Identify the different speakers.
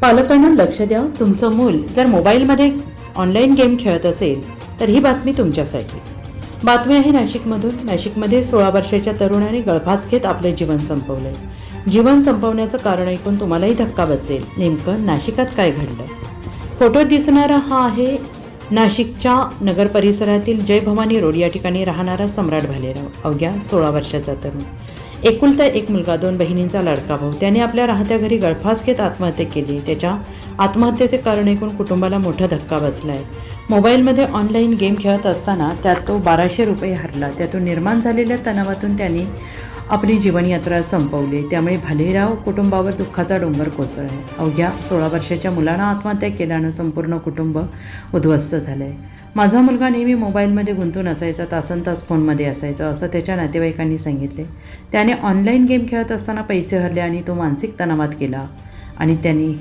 Speaker 1: पालकांना लक्ष द्या. तुमचं मूल जर मोबाईलमध्ये ऑनलाईन गेम खेळत असेल तर ही बातमी तुमच्यासाठी. बातमी आहे नाशिकमधून. नाशिकमध्ये 16 वर्षाच्या तरुणाने गळफास घेत आपले जीवन संपवलंय. जीवन संपवण्याचं कारण ऐकून तुम्हालाही धक्का बसेल. नेमकं नाशिकात काय घडलं? फोटोत दिसणारा हा आहे नाशिकच्या नगर परिसरातील जय भवानी रोड या ठिकाणी राहणारा सम्राट भालेराव. अवघ्या 16 वर्षाचा तरुण. एकुलता एक मुलगा, 2 बहिणींचा लाडका भाऊ. त्याने आपल्या राहत्या घरी गळफास घेत आत्महत्या केली. त्याच्या आत्महत्येचे कारण ऐकून कुटुंबाला मोठा धक्का बसला आहे. मोबाईलमध्ये ऑनलाईन गेम खेळत असताना त्यात तो 1200 रुपये हरला. त्यातून निर्माण झालेल्या तणावातून त्याने आपली जीवनयात्रा संपवली. त्यामुळे भालेराव कुटुंबावर दुःखाचा डोंगर कोसळला आहे. अवघ्या 16 वर्षाच्या मुलानं आत्महत्या केल्यानं संपूर्ण कुटुंब उद्ध्वस्त झालं आहे. माझा मुलगा नेहमी मोबाईलमध्ये गुंतून असायचा, तासनतास फोनमध्ये असायचा, असं त्याच्या नातेवाईकांनी सांगितले. त्याने ऑनलाईन गेम खेळत असताना पैसे हरले आणि तो मानसिक तणावात गेला आणि त्यांनी